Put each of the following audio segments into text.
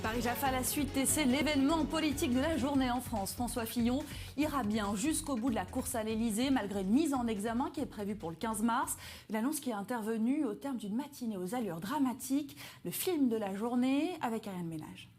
Paris-Jaffa, la suite et c'est l'événement politique de la journée en France. François Fillon ira bien jusqu'au bout de la course à l'Elysée malgré une mise en examen qui est prévue pour le 15 mars. L'annonce qui est intervenue au terme d'une matinée aux allures dramatiques. Le film de la journée avec Ariane Ménage.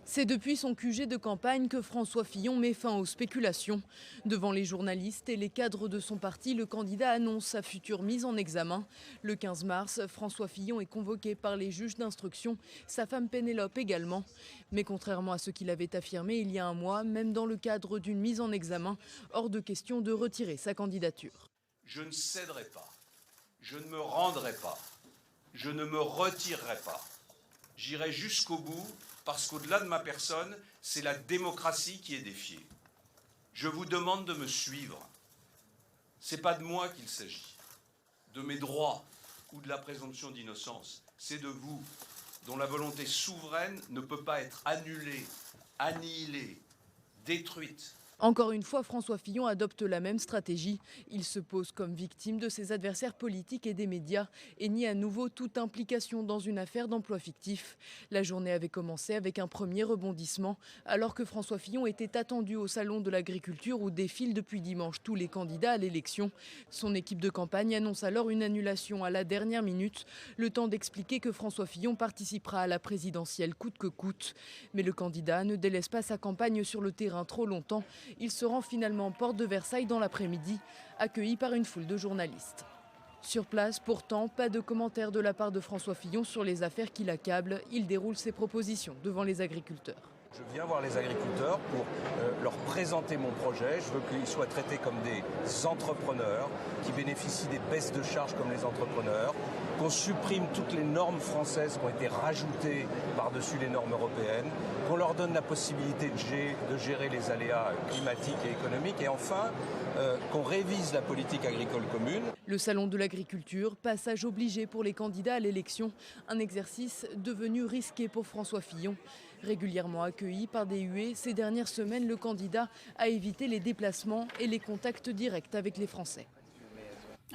C'est depuis son QG de campagne que François Fillon met fin aux spéculations. Devant les journalistes et les cadres de son parti, le candidat annonce sa future mise en examen. Le 15 mars, François Fillon est convoqué par les juges d'instruction, sa femme Pénélope également. Mais contrairement à ce qu'il avait affirmé il y a un mois, même dans le cadre d'une mise en examen, hors de question de retirer sa candidature. Je ne céderai pas, je ne me rendrai pas, je ne me retirerai pas. J'irai jusqu'au bout. Parce qu'au-delà de ma personne, c'est la démocratie qui est défiée. Je vous demande de me suivre. Ce n'est pas de moi qu'il s'agit, de mes droits ou de la présomption d'innocence. C'est de vous, dont la volonté souveraine ne peut pas être annulée, annihilée, détruite. Encore une fois, François Fillon adopte la même stratégie. Il se pose comme victime de ses adversaires politiques et des médias et nie à nouveau toute implication dans une affaire d'emploi fictif. La journée avait commencé avec un premier rebondissement, alors que François Fillon était attendu au Salon de l'Agriculture où défilent depuis dimanche tous les candidats à l'élection. Son équipe de campagne annonce alors une annulation à la dernière minute, le temps d'expliquer que François Fillon participera à la présidentielle coûte que coûte. Mais le candidat ne délaisse pas sa campagne sur le terrain trop longtemps. Il se rend finalement porte de Versailles dans l'après-midi, accueilli par une foule de journalistes. Sur place, pourtant, pas de commentaires de la part de François Fillon sur les affaires qui l'accablent. Il déroule ses propositions devant les agriculteurs. Je viens voir les agriculteurs pour leur présenter mon projet. Je veux qu'ils soient traités comme des entrepreneurs qui bénéficient des baisses de charges comme les entrepreneurs, qu'on supprime toutes les normes françaises qui ont été rajoutées par-dessus les normes européennes, qu'on leur donne la possibilité de gérer les aléas climatiques et économiques et enfin qu'on révise la politique agricole commune. Le salon de l'agriculture, passage obligé pour les candidats à l'élection, un exercice devenu risqué pour François Fillon. Régulièrement accueilli par des huées, ces dernières semaines, le candidat a évité les déplacements et les contacts directs avec les Français.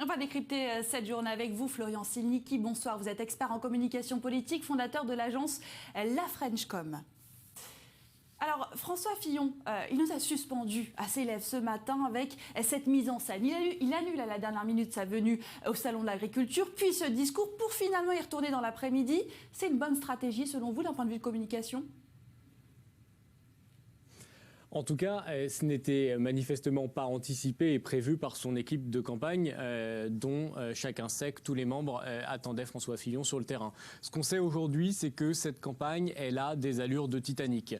On va décrypter cette journée avec vous, Florian Silnicki. Bonsoir, vous êtes expert en communication politique, fondateur de l'agence La Frenchcom. Alors, François Fillon, il nous a suspendu à ses lèvres ce matin avec cette mise en scène. Il annule à la dernière minute sa venue au Salon de l'Agriculture, puis ce discours pour finalement y retourner dans l'après-midi. C'est une bonne stratégie, selon vous, d'un point de vue de communication ? En tout cas, ce n'était manifestement pas anticipé et prévu par son équipe de campagne dont chacun sait que tous les membres attendaient François Fillon sur le terrain. Ce qu'on sait aujourd'hui, c'est que cette campagne, elle a des allures de Titanic.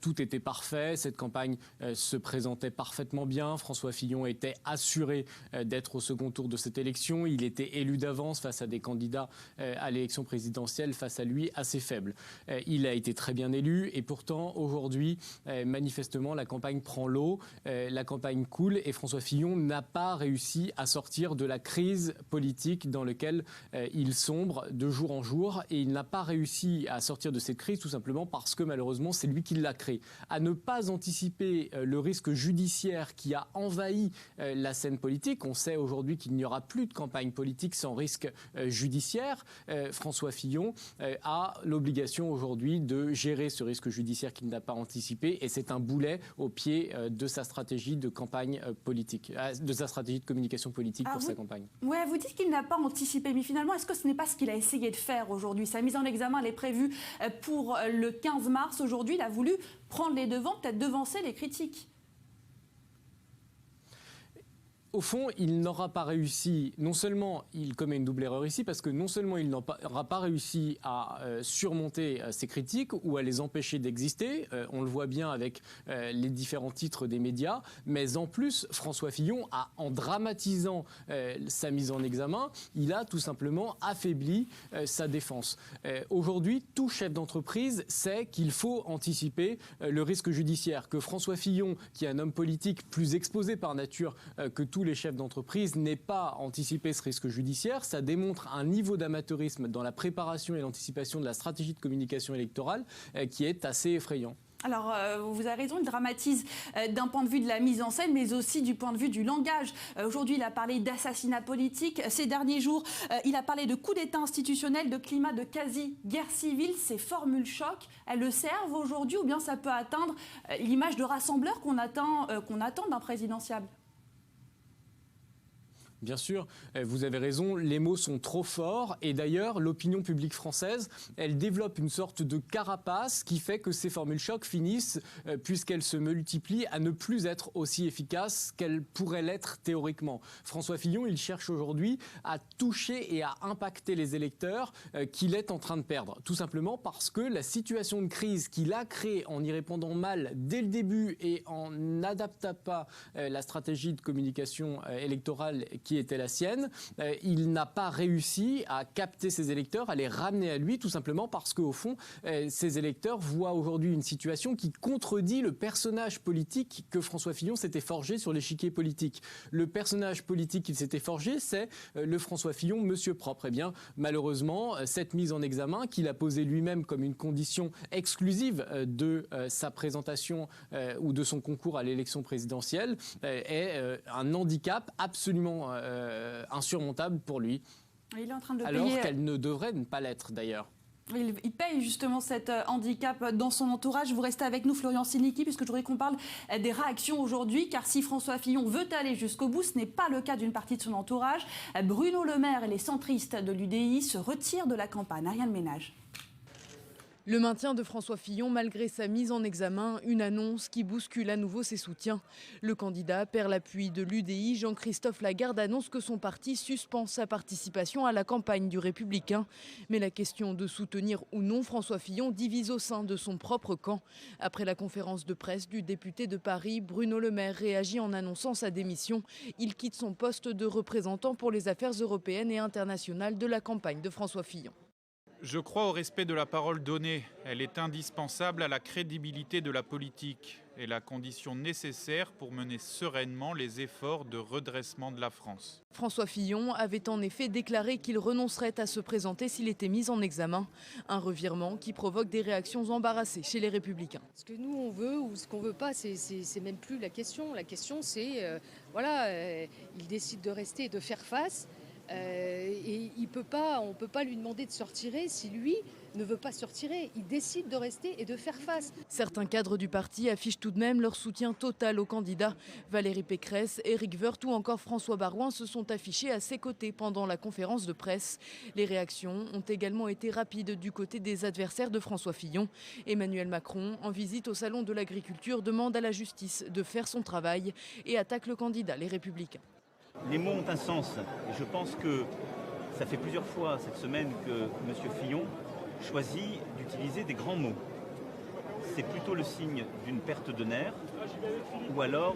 Tout était parfait, cette campagne se présentait parfaitement bien. François Fillon était assuré d'être au second tour de cette élection. Il était élu d'avance face à des candidats à l'élection présidentielle face à lui assez faibles. Il a été très bien élu et pourtant aujourd'hui, manifestement, la campagne prend l'eau, la campagne coule et François Fillon n'a pas réussi à sortir de la crise politique dans laquelle il sombre de jour en jour et il n'a pas réussi à sortir de cette crise tout simplement parce que malheureusement c'est lui qui l'a créée. À ne pas anticiper le risque judiciaire qui a envahi la scène politique, on sait aujourd'hui qu'il n'y aura plus de campagne politique sans risque judiciaire. François Fillon a l'obligation aujourd'hui de gérer ce risque judiciaire qu'il n'a pas anticipé et c'est un boulet au pied de sa stratégie de campagne politique, de sa stratégie de communication politique pour sa campagne. Ouais, vous dites qu'il n'a pas anticipé, mais finalement, est-ce que ce n'est pas ce qu'il a essayé de faire aujourd'hui ? Sa mise en examen, elle est prévue pour le 15 mars. Aujourd'hui, il a voulu prendre les devants, peut-être devancer les critiques. Au fond, il n'aura pas réussi, non seulement il commet une double erreur ici, parce que non seulement il n'aura pas réussi à surmonter ses critiques ou à les empêcher d'exister, on le voit bien avec les différents titres des médias, mais en plus, François Fillon, en dramatisant sa mise en examen, il a tout simplement affaibli sa défense. Aujourd'hui, tout chef d'entreprise sait qu'il faut anticiper le risque judiciaire, que François Fillon, qui est un homme politique plus exposé par nature que tous les chefs d'entreprise, n'aient pas anticipé ce risque judiciaire. Ça démontre un niveau d'amateurisme dans la préparation et l'anticipation de la stratégie de communication électorale qui est assez effrayant. Alors, vous avez raison, il dramatise d'un point de vue de la mise en scène, mais aussi du point de vue du langage. Aujourd'hui, il a parlé d'assassinat politique. Ces derniers jours, il a parlé de coup d'État institutionnel, de climat de quasi-guerre civile. Ces formules choc, elles le servent aujourd'hui ou bien ça peut atteindre l'image de rassembleur qu'on attend d'un présidentiable ? Bien sûr, vous avez raison, les mots sont trop forts et d'ailleurs l'opinion publique française, elle développe une sorte de carapace qui fait que ces formules choc finissent, puisqu'elles se multiplient, à ne plus être aussi efficaces qu'elles pourraient l'être théoriquement. François Fillon, il cherche aujourd'hui à toucher et à impacter les électeurs qu'il est en train de perdre. Tout simplement parce que la situation de crise qu'il a créée en y répondant mal dès le début et en n'adaptant pas la stratégie de communication électorale qui était la sienne, il n'a pas réussi à capter ses électeurs, à les ramener à lui, tout simplement parce qu'au fond, ses électeurs voient aujourd'hui une situation qui contredit le personnage politique que François Fillon s'était forgé sur l'échiquier politique. Le personnage politique qu'il s'était forgé, c'est le François Fillon, monsieur propre. Eh bien, malheureusement, cette mise en examen qu'il a posée lui-même comme une condition exclusive de sa présentation ou de son concours à l'élection présidentielle est un handicap absolument insurmontable pour lui, il est en train de alors payer... qu'elle ne devrait ne pas l'être d'ailleurs. Il paye justement cet handicap dans son entourage. Vous restez avec nous, Florian Silnicki, puisque je voudrais qu'on parle des réactions aujourd'hui, car si François Fillon veut aller jusqu'au bout, ce n'est pas le cas d'une partie de son entourage. Bruno Le Maire et les centristes de l'UDI se retirent de la campagne. Ariane Ménage. Le maintien de François Fillon malgré sa mise en examen, une annonce qui bouscule à nouveau ses soutiens. Le candidat perd l'appui de l'UDI. Jean-Christophe Lagarde annonce que son parti suspend sa participation à la campagne du Républicain. Mais la question de soutenir ou non François Fillon divise au sein de son propre camp. Après la conférence de presse du député de Paris, Bruno Le Maire réagit en annonçant sa démission. Il quitte son poste de représentant pour les affaires européennes et internationales de la campagne de François Fillon. Je crois au respect de la parole donnée. Elle est indispensable à la crédibilité de la politique et la condition nécessaire pour mener sereinement les efforts de redressement de la France. François Fillon avait en effet déclaré qu'il renoncerait à se présenter s'il était mis en examen. Un revirement qui provoque des réactions embarrassées chez les Républicains. Ce que nous on veut ou ce qu'on veut pas, c'est même plus la question. La question c'est, il décide de rester et de faire face. Et on peut pas lui demander de se retirer si lui ne veut pas se retirer. Il décide de rester et de faire face. Certains cadres du parti affichent tout de même leur soutien total aux candidats. Valérie Pécresse, Éric Woerth ou encore François Baroin se sont affichés à ses côtés pendant la conférence de presse. Les réactions ont également été rapides du côté des adversaires de François Fillon. Emmanuel Macron, en visite au Salon de l'Agriculture, demande à la justice de faire son travail et attaque le candidat Les Républicains. Les mots ont un sens et je pense que ça fait plusieurs fois cette semaine que M. Fillon choisit d'utiliser des grands mots. C'est plutôt le signe d'une perte de nerfs ou alors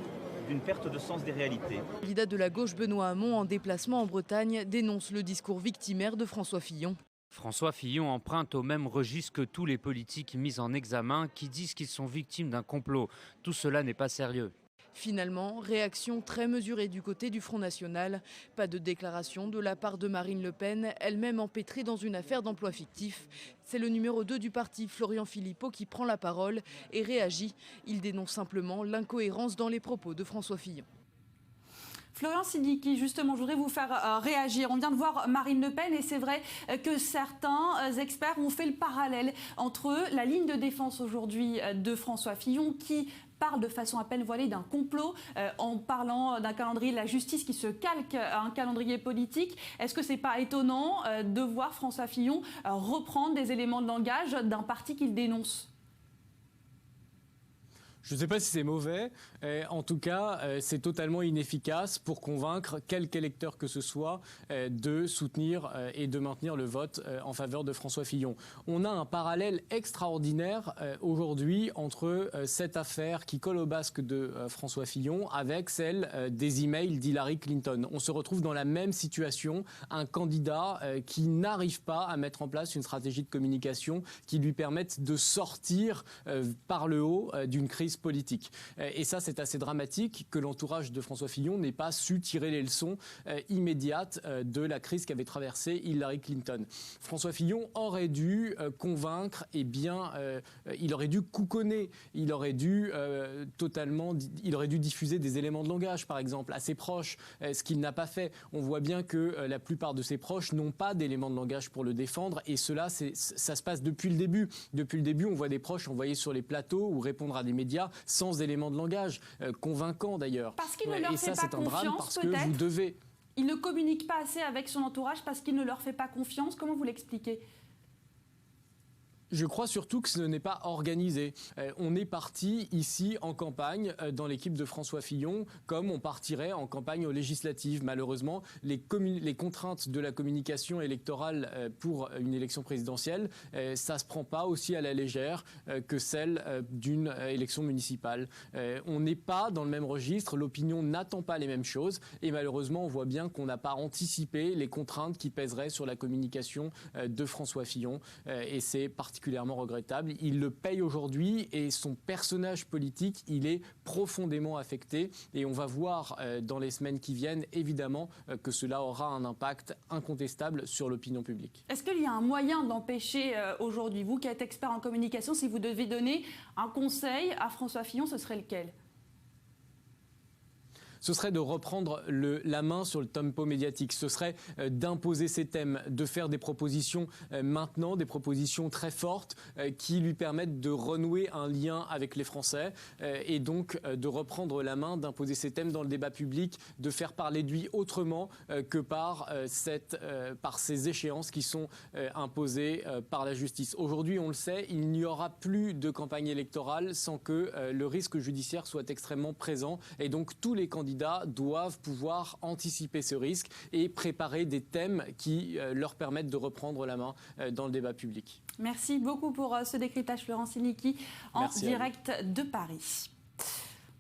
d'une perte de sens des réalités. Le candidat de la gauche Benoît Hamon, en déplacement en Bretagne, dénonce le discours victimaire de François Fillon. François Fillon emprunte au même registre que tous les politiques mis en examen qui disent qu'ils sont victimes d'un complot. Tout cela n'est pas sérieux. Finalement, réaction très mesurée du côté du Front National. Pas de déclaration de la part de Marine Le Pen, elle-même empêtrée dans une affaire d'emploi fictif. C'est le numéro 2 du parti, Florian Philippot, qui prend la parole et réagit. Il dénonce simplement l'incohérence dans les propos de François Fillon. Florian Silnicki, justement, je voudrais vous faire réagir. On vient de voir Marine Le Pen et c'est vrai que certains experts ont fait le parallèle entre la ligne de défense aujourd'hui de François Fillon qui parle de façon à peine voilée d'un complot en parlant d'un calendrier de la justice qui se calque à un calendrier politique. Est-ce que c'est pas étonnant de voir François Fillon reprendre des éléments de langage d'un parti qu'il dénonce ? Je ne sais pas si c'est mauvais, en tout cas c'est totalement inefficace pour convaincre quelque électeur que ce soit de soutenir et de maintenir le vote en faveur de François Fillon. On a un parallèle extraordinaire aujourd'hui entre cette affaire qui colle au basque de François Fillon avec celle des emails d'Hillary Clinton. On se retrouve dans la même situation, un candidat qui n'arrive pas à mettre en place une stratégie de communication qui lui permette de sortir par le haut d'une crise crise politique. Et ça, c'est assez dramatique que l'entourage de François Fillon n'ait pas su tirer les leçons immédiates de la crise qu'avait traversée Hillary Clinton. François Fillon aurait dû convaincre, il aurait dû couconner, il aurait dû diffuser des éléments de langage, par exemple, à ses proches, ce qu'il n'a pas fait. On voit bien que la plupart de ses proches n'ont pas d'éléments de langage pour le défendre, et cela, ça se passe depuis le début. Depuis le début, on voit des proches envoyés sur les plateaux ou répondre à des médias sans éléments de langage, convaincants d'ailleurs. Parce qu'il ne leur fait pas confiance, que vous devez... Il ne communique pas assez avec son entourage parce qu'il ne leur fait pas confiance. Comment vous l'expliquez ? Je crois surtout que ce n'est pas organisé. On est parti ici en campagne dans l'équipe de François Fillon comme on partirait en campagne aux législatives. Malheureusement, les contraintes de la communication électorale pour une élection présidentielle, ça ne se prend pas aussi à la légère que celle d'une élection municipale. On n'est pas dans le même registre, l'opinion n'attend pas les mêmes choses et malheureusement, on voit bien qu'on n'a pas anticipé les contraintes qui pèseraient sur la communication de François Fillon et c'est particulièrement regrettable. Il le paye aujourd'hui et son personnage politique, il est profondément affecté et on va voir dans les semaines qui viennent évidemment que cela aura un impact incontestable sur l'opinion publique. Est-ce qu'il y a un moyen d'empêcher aujourd'hui, vous qui êtes expert en communication, si vous devez donner un conseil à François Fillon, ce serait lequel ? Ce serait de reprendre la main sur le tempo médiatique. Ce serait d'imposer ses thèmes, de faire des propositions maintenant, des propositions très fortes qui lui permettent de renouer un lien avec les Français et donc de reprendre la main, d'imposer ses thèmes dans le débat public, de faire parler de lui autrement que par ces échéances qui sont imposées par la justice. Aujourd'hui, on le sait, il n'y aura plus de campagne électorale sans que le risque judiciaire soit extrêmement présent et donc tous les candidats doivent pouvoir anticiper ce risque et préparer des thèmes qui leur permettent de reprendre la main dans le débat public. Merci beaucoup pour ce décryptage, Florent Silnicki, en direct de Paris.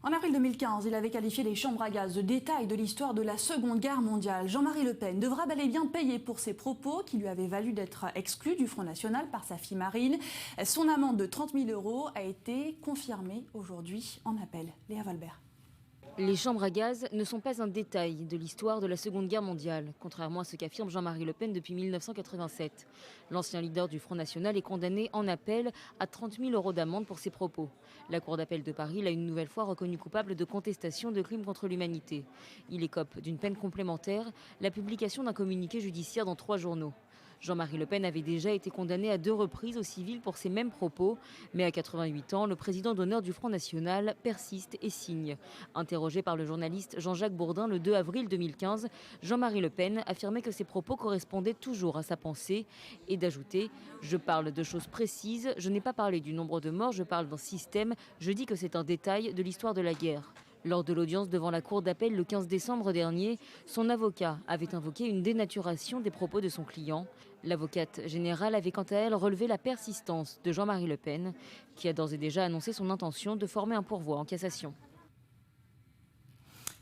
En avril 2015, il avait qualifié les chambres à gaz de détail de l'histoire de la Seconde Guerre mondiale. Jean-Marie Le Pen devra bel et bien payer pour ses propos qui lui avaient valu d'être exclu du Front National par sa fille Marine. Son amende de 30 000 € a été confirmée aujourd'hui en appel. Léa Valbert. Les chambres à gaz ne sont pas un détail de l'histoire de la Seconde Guerre mondiale, contrairement à ce qu'affirme Jean-Marie Le Pen depuis 1987. L'ancien leader du Front National est condamné en appel à 30 000 € d'amende pour ses propos. La Cour d'appel de Paris l'a une nouvelle fois reconnu coupable de contestation de crimes contre l'humanité. Il écope d'une peine complémentaire, la publication d'un communiqué judiciaire dans 3 journaux. Jean-Marie Le Pen avait déjà été condamné à 2 reprises au civil pour ces mêmes propos. Mais à 88 ans, le président d'honneur du Front National persiste et signe. Interrogé par le journaliste Jean-Jacques Bourdin le 2 avril 2015, Jean-Marie Le Pen affirmait que ses propos correspondaient toujours à sa pensée et d'ajouter « Je parle de choses précises, je n'ai pas parlé du nombre de morts, je parle d'un système, je dis que c'est un détail de l'histoire de la guerre ». Lors de l'audience devant la Cour d'appel le 15 décembre dernier, son avocat avait invoqué une dénaturation des propos de son client. L'avocate générale avait quant à elle relevé la persistance de Jean-Marie Le Pen, qui a d'ores et déjà annoncé son intention de former un pourvoi en cassation.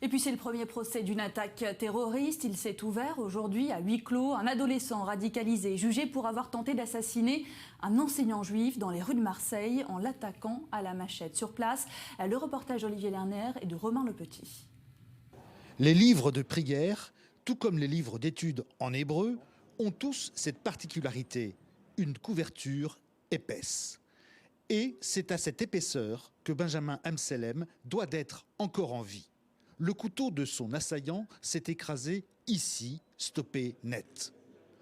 Et puis c'est le premier procès d'une attaque terroriste. Il s'est ouvert aujourd'hui à huis clos. Un adolescent radicalisé jugé pour avoir tenté d'assassiner un enseignant juif dans les rues de Marseille en l'attaquant à la machette. Sur place, le reportage d'Olivier Lerner et de Romain Le Petit. Les livres de prière, tout comme les livres d'études en hébreu, ont tous cette particularité, une couverture épaisse. Et c'est à cette épaisseur que Benjamin Amselem doit d'être encore en vie. Le couteau de son assaillant s'est écrasé ici, stoppé net.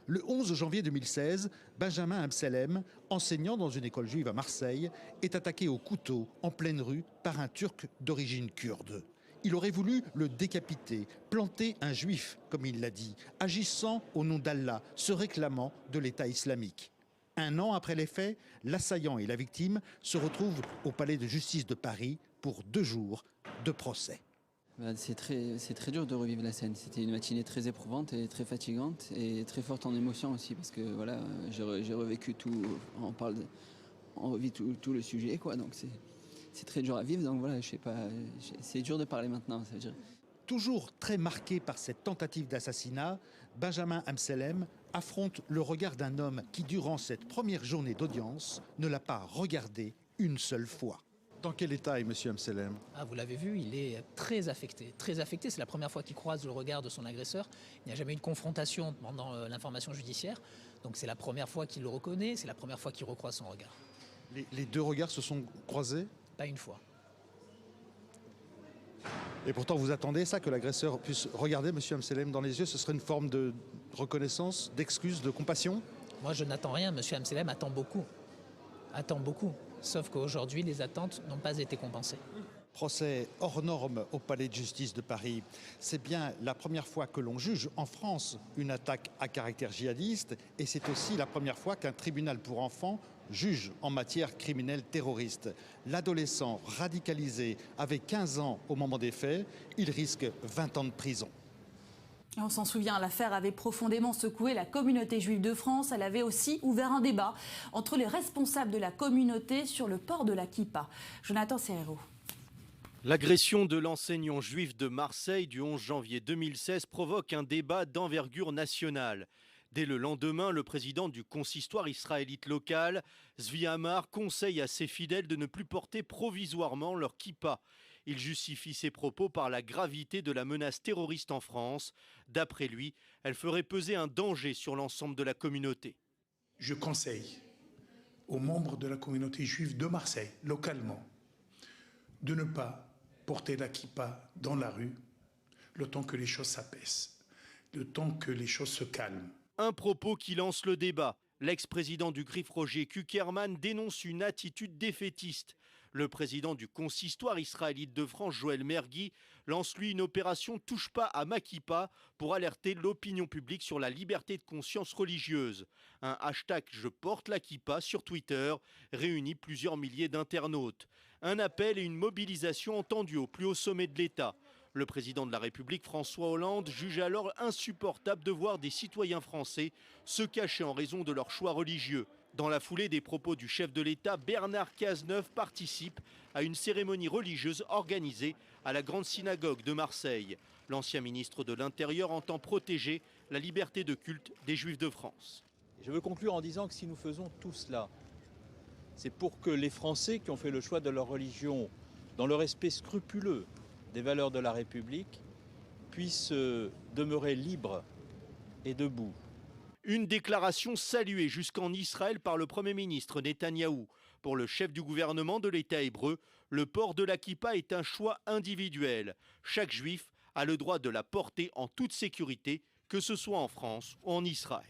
Le 11 janvier 2016, Benjamin Amselem, enseignant dans une école juive à Marseille, est attaqué au couteau en pleine rue par un Turc d'origine kurde. Il aurait voulu le décapiter, planter un juif, comme il l'a dit, agissant au nom d'Allah, se réclamant de l'État islamique. 1 an après les faits, l'assaillant et la victime se retrouvent au palais de justice de Paris pour 2 jours de procès. C'est très dur de revivre la scène. C'était une matinée très éprouvante et très fatigante et très forte en émotion aussi parce que voilà, j'ai revécu tout, on revit tout le sujet quoi. Donc c'est très dur à vivre. Donc voilà, je sais pas, c'est dur de parler maintenant, ça veut dire. Toujours très marqué par cette tentative d'assassinat, Benjamin Amselem affronte le regard d'un homme qui, durant cette première journée d'audience, ne l'a pas regardé une seule fois. Dans quel état est M. Amselem ? Vous l'avez vu, il est très affecté. Très affecté, c'est la première fois qu'il croise le regard de son agresseur. Il n'y a jamais eu de confrontation pendant l'information judiciaire. Donc c'est la première fois qu'il le reconnaît, c'est la première fois qu'il recroise son regard. Les deux regards se sont croisés ? Pas une fois. Et pourtant, vous attendez ça, que l'agresseur puisse regarder M. Amselem dans les yeux ? Ce serait une forme de reconnaissance, d'excuse, de compassion ? Moi, je n'attends rien. M. Amselem attend beaucoup. Attend beaucoup. Sauf qu'aujourd'hui, les attentes n'ont pas été compensées. Procès hors norme au palais de justice de Paris. C'est bien la première fois que l'on juge en France une attaque à caractère djihadiste et c'est aussi la première fois qu'un tribunal pour enfants juge en matière criminelle terroriste. L'adolescent radicalisé avait 15 ans au moment des faits, il risque 20 ans de prison. On s'en souvient, l'affaire avait profondément secoué la communauté juive de France. Elle avait aussi ouvert un débat entre les responsables de la communauté sur le port de la kippa. Jonathan Serrero. L'agression de l'enseignant juif de Marseille du 11 janvier 2016 provoque un débat d'envergure nationale. Dès le lendemain, le président du consistoire israélite local, Zvi Amar, conseille à ses fidèles de ne plus porter provisoirement leur kippa. Il justifie ses propos par la gravité de la menace terroriste en France. D'après lui, elle ferait peser un danger sur l'ensemble de la communauté. Je conseille aux membres de la communauté juive de Marseille, localement, de ne pas porter la kippa dans la rue le temps que les choses s'apaisent, le temps que les choses se calment. Un propos qui lance le débat. L'ex-président du CRIF, Roger Kuckerman, dénonce une attitude défaitiste. Le président du consistoire israélite de France, Joël Mergui, lance lui une opération « Touche pas à ma kippa » pour alerter l'opinion publique sur la liberté de conscience religieuse. Un hashtag « Je porte la kippa » sur Twitter réunit plusieurs milliers d'internautes. Un appel et une mobilisation entendus au plus haut sommet de l'État. Le président de la République, François Hollande, juge alors insupportable de voir des citoyens français se cacher en raison de leur choix religieux. Dans la foulée des propos du chef de l'État, Bernard Cazeneuve participe à une cérémonie religieuse organisée à la Grande Synagogue de Marseille. L'ancien ministre de l'Intérieur entend protéger la liberté de culte des Juifs de France. Je veux conclure en disant que si nous faisons tout cela, c'est pour que les Français qui ont fait le choix de leur religion dans le respect scrupuleux des valeurs de la République puissent demeurer libres et debout. Une déclaration saluée jusqu'en Israël par le Premier ministre Netanyahou. Pour le chef du gouvernement de l'État hébreu, le port de la kippa est un choix individuel. Chaque juif a le droit de la porter en toute sécurité, que ce soit en France ou en Israël.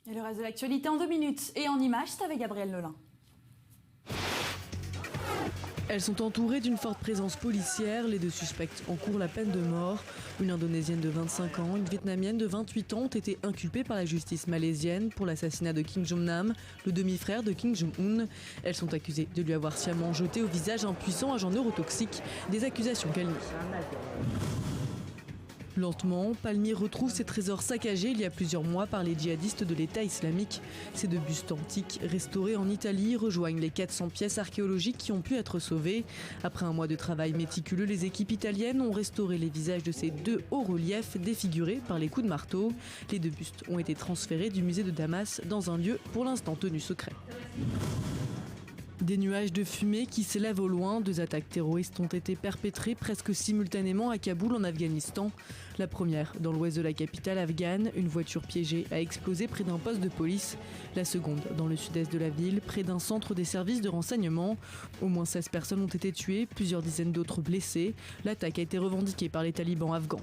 Et le reste de l'actualité en 2 minutes et en images, c'est avec Gabriel Nolin. Elles sont entourées d'une forte présence policière. Les 2 suspects encourent la peine de mort. Une Indonésienne de 25 ans, une Vietnamienne de 28 ans ont été inculpées par la justice malaisienne pour l'assassinat de Kim Jong-nam, le demi-frère de Kim Jong-un. Elles sont accusées de lui avoir sciemment jeté au visage un puissant agent neurotoxique, des accusations qu'elle nie. Lentement, Palmyre retrouve ses trésors saccagés il y a plusieurs mois par les djihadistes de l'État islamique. Ces 2 bustes antiques restaurés en Italie rejoignent les 400 pièces archéologiques qui ont pu être sauvées. Après un mois de travail méticuleux, les équipes italiennes ont restauré les visages de ces 2 hauts reliefs défigurés par les coups de marteau. Les 2 bustes ont été transférés du musée de Damas dans un lieu pour l'instant tenu secret. Des nuages de fumée qui s'élèvent au loin. 2 attaques terroristes ont été perpétrées presque simultanément à Kaboul en Afghanistan. La première dans l'ouest de la capitale afghane, une voiture piégée a explosé près d'un poste de police. La seconde dans le sud-est de la ville, près d'un centre des services de renseignement. Au moins 16 personnes ont été tuées, plusieurs dizaines d'autres blessées. L'attaque a été revendiquée par les talibans afghans.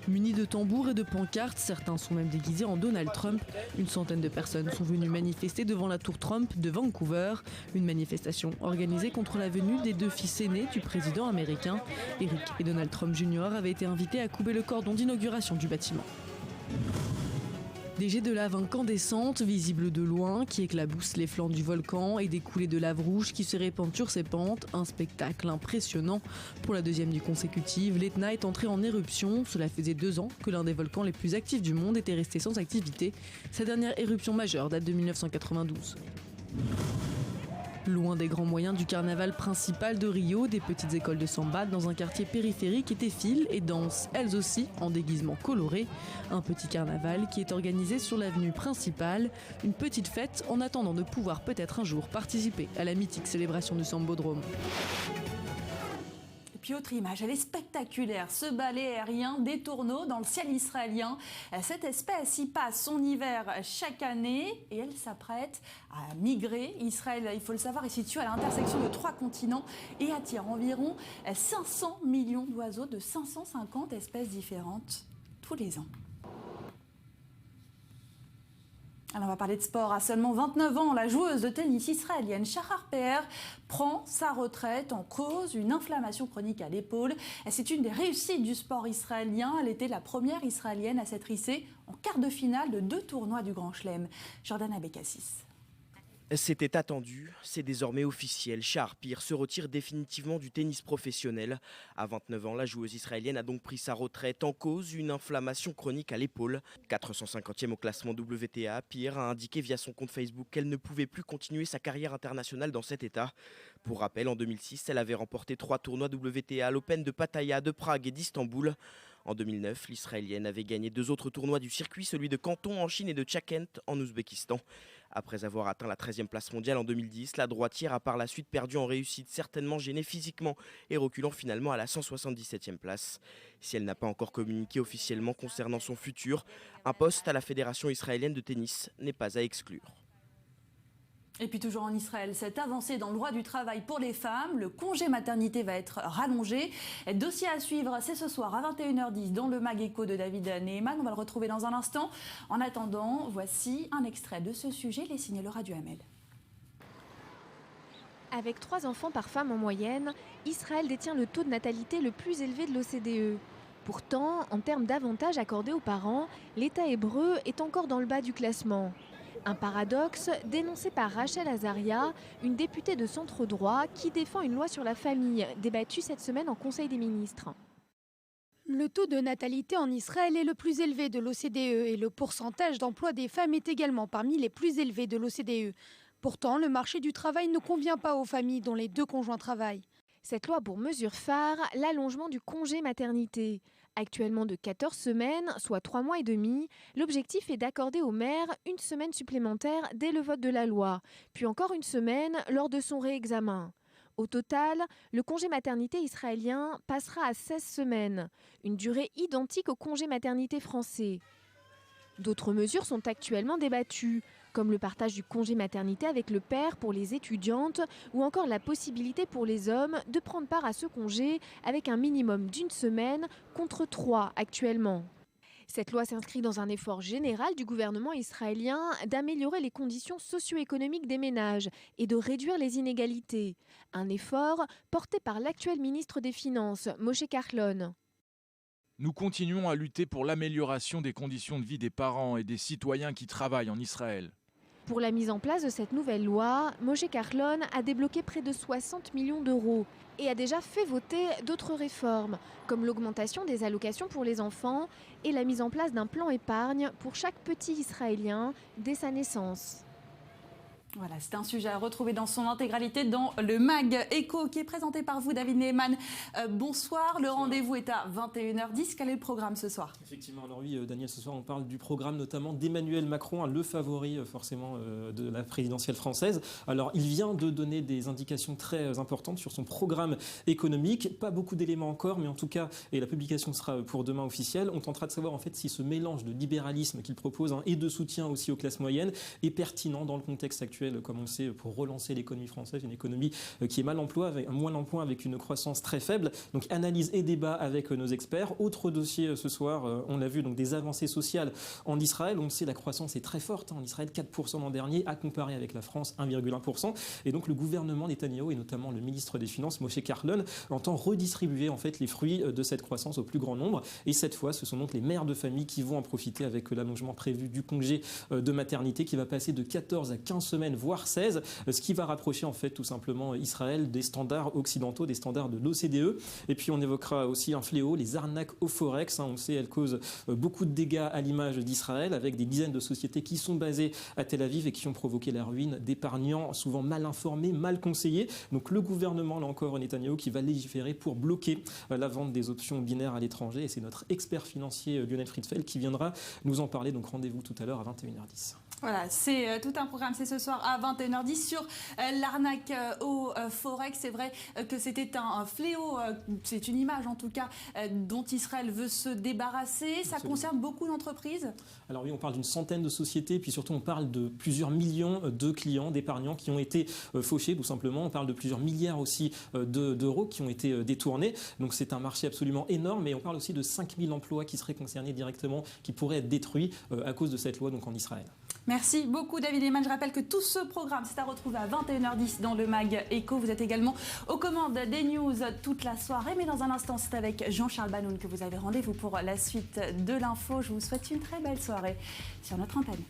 Munis de tambours et de pancartes, certains sont même déguisés en Donald Trump. Une centaine de personnes sont venues manifester devant la tour Trump de Vancouver. Une manifestation organisée contre la venue des 2 fils aînés du président américain. Eric et Donald Trump Jr. avaient été invités à couper le cordon d'inauguration du bâtiment. Des jets de lave incandescente, visibles de loin, qui éclaboussent les flancs du volcan et des coulées de lave rouge qui se répandent sur ses pentes. Un spectacle impressionnant. Pour la 2e nuit consécutive, l'Etna est entré en éruption. Cela faisait 2 ans que l'un des volcans les plus actifs du monde était resté sans activité. Sa dernière éruption majeure date de 1992. Loin des grands moyens du carnaval principal de Rio, des petites écoles de samba dans un quartier périphérique défilent et dansent, elles aussi, en déguisement coloré. Un petit carnaval qui est organisé sur l'avenue principale. Une petite fête en attendant de pouvoir peut-être un jour participer à la mythique célébration du Sambodrome. Et puis autre image, elle est spectaculaire, ce balai aérien des tourneaux dans le ciel israélien. Cette espèce y passe son hiver chaque année et elle s'apprête à migrer. Israël, il faut le savoir, est situé à l'intersection de 3 continents et attire environ 500 millions d'oiseaux de 550 espèces différentes tous les ans. Alors on va parler de sport. À seulement 29 ans, la joueuse de tennis israélienne Shahar Peer prend sa retraite, en cause une inflammation chronique à l'épaule. C'est une des réussites du sport israélien. Elle était la première israélienne à s'être hissée en quart de finale de 2 tournois du Grand Chelem. Jordana Bekassis. C'était attendu, c'est désormais officiel. Shahar Peer se retire définitivement du tennis professionnel. À 29 ans, la joueuse israélienne a donc pris sa retraite, en cause une inflammation chronique à l'épaule. 450e au classement WTA, Peer a indiqué via son compte Facebook qu'elle ne pouvait plus continuer sa carrière internationale dans cet état. Pour rappel, en 2006, elle avait remporté 3 tournois WTA à l'Open de Pattaya, de Prague et d'Istanbul. En 2009, l'Israélienne avait gagné 2 autres tournois du circuit, celui de Canton en Chine et de Tchakent en Ouzbékistan. Après avoir atteint la 13e place mondiale en 2010, la droitière a par la suite perdu en réussite, certainement gênée physiquement et reculant finalement à la 177e place. Si elle n'a pas encore communiqué officiellement concernant son futur, un poste à la Fédération israélienne de tennis n'est pas à exclure. Et puis toujours en Israël, cette avancée dans le droit du travail pour les femmes, le congé maternité va être rallongé. Dossier à suivre, c'est ce soir à 21h10 dans le Mag Écho de David Neyman. On va le retrouver dans un instant. En attendant, voici un extrait de ce sujet, les signés Laura Duhamel. Avec 3 enfants par femme en moyenne, Israël détient le taux de natalité le plus élevé de l'OCDE. Pourtant, en termes d'avantages accordés aux parents, l'État hébreu est encore dans le bas du classement. Un paradoxe dénoncé par Rachel Azaria, une députée de centre droit qui défend une loi sur la famille, débattue cette semaine en Conseil des ministres. Le taux de natalité en Israël est le plus élevé de l'OCDE et le pourcentage d'emploi des femmes est également parmi les plus élevés de l'OCDE. Pourtant, le marché du travail ne convient pas aux familles dont les 2 conjoints travaillent. Cette loi pour mesure phare, l'allongement du congé maternité. Actuellement de 14 semaines, soit 3 mois et demi, l'objectif est d'accorder aux mères une semaine supplémentaire dès le vote de la loi, puis encore une semaine lors de son réexamen. Au total, le congé maternité israélien passera à 16 semaines, une durée identique au congé maternité français. D'autres mesures sont actuellement débattues, comme le partage du congé maternité avec le père pour les étudiantes ou encore la possibilité pour les hommes de prendre part à ce congé avec un minimum d'1 semaine contre 3 actuellement. Cette loi s'inscrit dans un effort général du gouvernement israélien d'améliorer les conditions socio-économiques des ménages et de réduire les inégalités. Un effort porté par l'actuel ministre des Finances, Moshe Kahlon. Nous continuons à lutter pour l'amélioration des conditions de vie des parents et des citoyens qui travaillent en Israël. Pour la mise en place de cette nouvelle loi, Moshe Kahlon a débloqué près de 60 millions d'euros et a déjà fait voter d'autres réformes, comme l'augmentation des allocations pour les enfants et la mise en place d'un plan épargne pour chaque petit Israélien dès sa naissance. Voilà, c'est un sujet à retrouver dans son intégralité dans le Mag Écho qui est présenté par vous, David Neyman. Bonsoir, le rendez-vous est à 21h10. Quel est le programme ce soir ? Effectivement, alors oui, Daniel, ce soir on parle du programme notamment d'Emmanuel Macron, le favori forcément de la présidentielle française. Alors il vient de donner des indications très importantes sur son programme économique. Pas beaucoup d'éléments encore, mais en tout cas, et la publication sera pour demain officielle, on tentera de savoir en fait si ce mélange de libéralisme qu'il propose et de soutien aussi aux classes moyennes est pertinent dans le contexte actuel, comme on le sait, pour relancer l'économie française, une économie qui est mal en point avec une croissance très faible. Donc analyse et débat avec nos experts. Autre dossier ce soir, on l'a vu, donc des avancées sociales en Israël. On le sait, la croissance est très forte en Israël, 4% l'an dernier, à comparer avec la France, 1,1%. Et donc le gouvernement Netanyahou et notamment le ministre des Finances, Moshe Kahlon, entend redistribuer en fait les fruits de cette croissance au plus grand nombre. Et cette fois, ce sont donc les mères de famille qui vont en profiter avec l'allongement prévu du congé de maternité qui va passer de 14 à 15 semaines semaines, voire 16, ce qui va rapprocher en fait tout simplement Israël des standards occidentaux, des standards de l'OCDE. Et puis on évoquera aussi un fléau, les arnaques au Forex. On le sait, elles causent beaucoup de dégâts à l'image d'Israël, avec des dizaines de sociétés qui sont basées à Tel Aviv et qui ont provoqué la ruine d'épargnants souvent mal informés, mal conseillés. Donc le gouvernement, là encore, Netanyahou, qui va légiférer pour bloquer la vente des options binaires à l'étranger. Et c'est notre expert financier Lionel Friedfeld qui viendra nous en parler. Donc rendez-vous tout à l'heure à 21h10. Voilà, c'est tout un programme, c'est ce soir à 21h10 sur l'arnaque au Forex. C'est vrai que c'était un fléau, c'est une image en tout cas, dont Israël veut se débarrasser. Ça concerne beaucoup d'entreprises ? Alors oui, on parle d'une centaine de sociétés, puis surtout on parle de plusieurs millions de clients, d'épargnants qui ont été fauchés tout simplement. On parle de plusieurs milliards aussi d'euros qui ont été détournés. Donc c'est un marché absolument énorme, et on parle aussi de 5000 emplois qui seraient concernés directement, qui pourraient être détruits à cause de cette loi donc en Israël. Merci beaucoup David Eman. Je rappelle que tout ce programme, c'est à retrouver à 21h10 dans le Mag Echo. Vous êtes également aux commandes des news toute la soirée. Mais dans un instant, c'est avec Jean-Charles Banoun que vous avez rendez-vous pour la suite de l'info. Je vous souhaite une très belle soirée sur notre antenne.